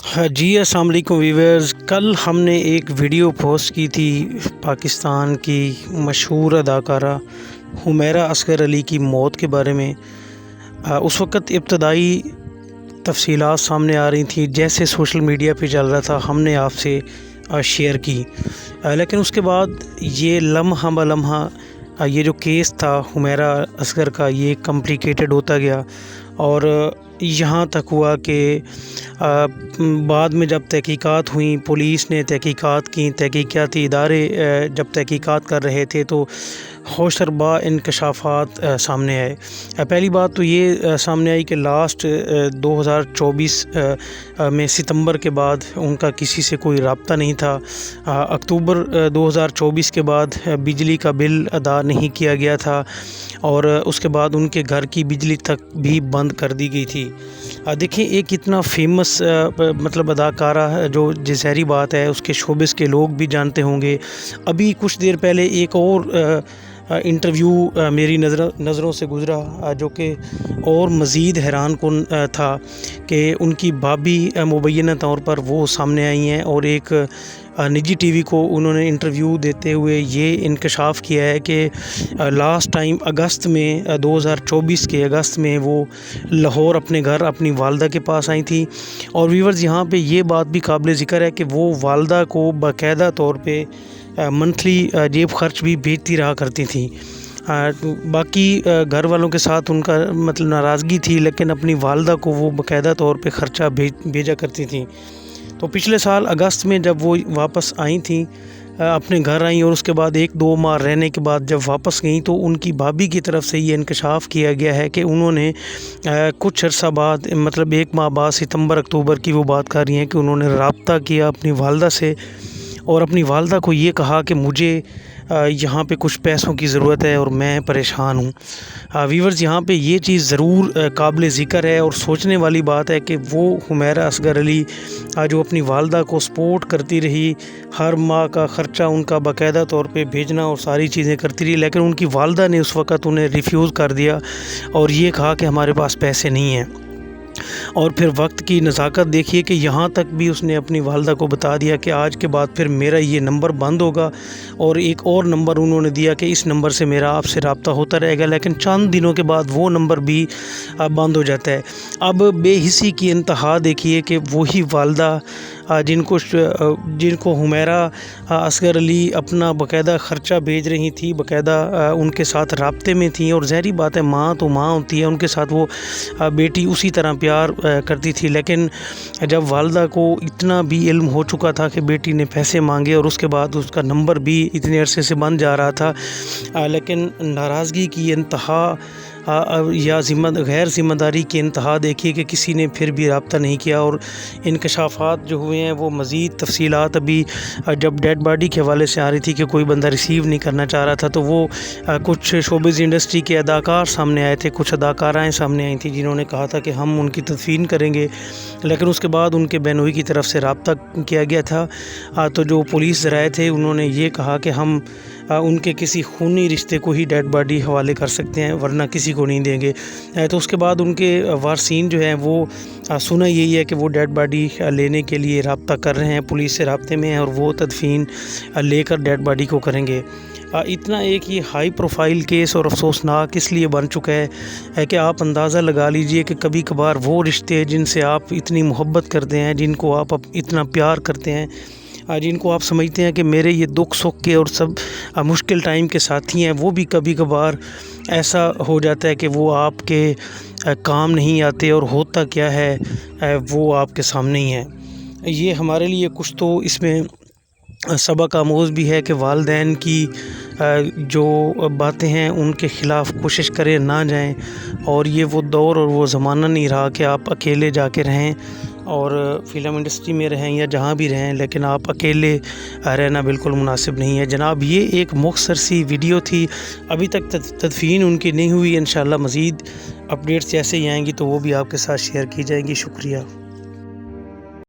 ہاں جی، السلام علیکم ویورز۔ کل ہم نے ایک ویڈیو پوسٹ کی تھی پاکستان کی مشہور اداکارہ حمیرہ اصغر علی کی موت کے بارے میں۔ اس وقت ابتدائی تفصیلات سامنے آ رہی تھیں، جیسے سوشل میڈیا پہ چل رہا تھا ہم نے آپ سے شیئر کی، لیکن اس کے بعد یہ لمحہ بلمحہ یہ جو کیس تھا حمیرہ اصغر کا، یہ کمپلیکیٹڈ ہوتا گیا، اور یہاں تک ہوا کہ بعد میں جب تحقیقات ہوئیں، پولیس نے تحقیقات کی، تحقیقاتی ادارے جب تحقیقات کر رہے تھے تو ہوشربا انکشافات سامنے آئے۔ پہلی بات تو یہ سامنے آئی کہ لاسٹ 2024 میں ستمبر کے بعد ان کا کسی سے کوئی رابطہ نہیں تھا۔ اکتوبر 2024 کے بعد بجلی کا بل ادا نہیں کیا گیا تھا، اور اس کے بعد ان کے گھر کی بجلی تک بھی بند کر دی گئی تھی۔ دیکھیں، ایک اتنا فیمس اداکارہ، جو ظاہری بات ہے اس کے شوبز کے لوگ بھی جانتے ہوں گے۔ ابھی کچھ دیر پہلے ایک اور انٹرویو میری نظروں سے گزرا، جو کہ اور مزید حیران کن تھا کہ ان کی بھابھی مبینہ طور پر وہ سامنے آئی ہیں، اور ایک نجی ٹی وی کو انہوں نے انٹرویو دیتے ہوئے یہ انکشاف کیا ہے کہ لاسٹ ٹائم اگست میں 2024 کے اگست میں وہ لاہور اپنے گھر اپنی والدہ کے پاس آئی تھیں۔ اور ویورز، یہاں پہ یہ بات بھی قابل ذکر ہے کہ وہ والدہ کو باقاعدہ طور پہ منتھلی جیب خرچ بھی بھیجتی رہا کرتی تھیں۔ باقی گھر والوں کے ساتھ ان کا ناراضگی تھی، لیکن اپنی والدہ کو وہ باقاعدہ طور پہ خرچہ بھیجا کرتی تھیں۔ تو پچھلے سال اگست میں جب وہ واپس آئی تھیں، اپنے گھر آئیں، اور اس کے بعد 1-2 ماہ رہنے کے بعد جب واپس گئیں تو ان کی بھابھی کی طرف سے یہ انکشاف کیا گیا ہے کہ انہوں نے کچھ عرصہ بعد 1 ماہ بعد ستمبر اکتوبر کی وہ بات کر رہی ہیں کہ انہوں نے رابطہ کیا اپنی والدہ سے، اور اپنی والدہ کو یہ کہا کہ مجھے یہاں پہ کچھ پیسوں کی ضرورت ہے اور میں پریشان ہوں۔ ویورز، یہاں پہ یہ چیز ضرور قابل ذکر ہے اور سوچنے والی بات ہے کہ وہ حمیرہ اصغر علی جو اپنی والدہ کو سپورٹ کرتی رہی، ہر ماہ کا خرچہ ان کا باقاعدہ طور پہ بھیجنا اور ساری چیزیں کرتی رہی، لیکن ان کی والدہ نے اس وقت انہیں ریفیوز کر دیا اور یہ کہا کہ ہمارے پاس پیسے نہیں ہیں۔ اور پھر وقت کی نزاکت دیکھیے کہ یہاں تک بھی اس نے اپنی والدہ کو بتا دیا کہ آج کے بعد پھر میرا یہ نمبر بند ہوگا، اور ایک اور نمبر انہوں نے دیا کہ اس نمبر سے میرا آپ سے رابطہ ہوتا رہے گا، لیکن چند دنوں کے بعد وہ نمبر بھی بند ہو جاتا ہے۔ اب بے حسی کی انتہا دیکھیے کہ وہی والدہ جن کو حمیرہ اصغر علی اپنا باقاعدہ خرچہ بھیج رہی تھی، باقاعدہ ان کے ساتھ رابطے میں تھیں، اور ظاہری بات ہے ماں تو ماں ہوتی ہے، ان کے ساتھ وہ بیٹی اسی طرح پیار کرتی تھی، لیکن جب والدہ کو اتنا بھی علم ہو چکا تھا کہ بیٹی نے پیسے مانگے اور اس کے بعد اس کا نمبر بھی اتنے عرصے سے بند جا رہا تھا، لیکن ناراضگی کی انتہا یا غیر ذمہ داری کی انتہا دیکھیے کہ کسی نے پھر بھی رابطہ نہیں کیا۔ اور انکشافات جو ہوئے ہیں وہ مزید تفصیلات ابھی جب ڈیڈ باڈی کے حوالے سے آ رہی تھی کہ کوئی بندہ ریسیو نہیں کرنا چاہ رہا تھا، تو وہ کچھ شوبز انڈسٹری کے اداکار سامنے آئے تھے، کچھ اداکارائیں سامنے آئی تھیں جنہوں نے کہا تھا کہ ہم ان کی تدفین کریں گے، لیکن اس کے بعد ان کے بہنوئی کی طرف سے رابطہ کیا گیا تھا، تو جو پولیس ذرائع تھے انہوں نے یہ کہا کہ ہم ان کے کسی خونی رشتے کو ہی ڈیڈ باڈی حوالے کر سکتے ہیں، ورنہ کسی کو نہیں دیں گے۔ تو اس کے بعد ان کے وارثین جو ہیں وہ سنا یہی ہے کہ وہ ڈیڈ باڈی لینے کے لیے رابطہ کر رہے ہیں، پولیس سے رابطے میں ہیں، اور وہ تدفین لے کر ڈیڈ باڈی کو کریں گے۔ اتنا ایک یہ ہائی پروفائل کیس اور افسوسناک اس لیے بن چکا ہے کہ آپ اندازہ لگا لیجئے کہ کبھی کبھار وہ رشتے جن سے آپ اتنی محبت کرتے ہیں، جن کو آپ اتنا پیار کرتے ہیں، جن کو آپ سمجھتے ہیں کہ میرے یہ دکھ سکھ کے اور سب مشکل ٹائم کے ساتھی ہیں، وہ بھی کبھی کبھار ایسا ہو جاتا ہے کہ وہ آپ کے کام نہیں آتے، اور ہوتا کیا ہے وہ آپ کے سامنے ہی ہے۔ یہ ہمارے لیے کچھ تو اس میں سبق آموز بھی ہے کہ والدین کی جو باتیں ہیں ان کے خلاف کوشش کریں نہ جائیں، اور یہ وہ دور اور وہ زمانہ نہیں رہا کہ آپ اکیلے جا کے رہیں، اور فلم انڈسٹری میں رہیں یا جہاں بھی رہیں، لیکن آپ اکیلے رہنا بالکل مناسب نہیں ہے۔ جناب، یہ ایک مختصر سی ویڈیو تھی، ابھی تک تدفین ان کی نہیں ہوئی، انشاءاللہ مزید اپڈیٹس جیسے ہی آئیں گی تو وہ بھی آپ کے ساتھ شیئر کی جائیں گی۔ شکریہ۔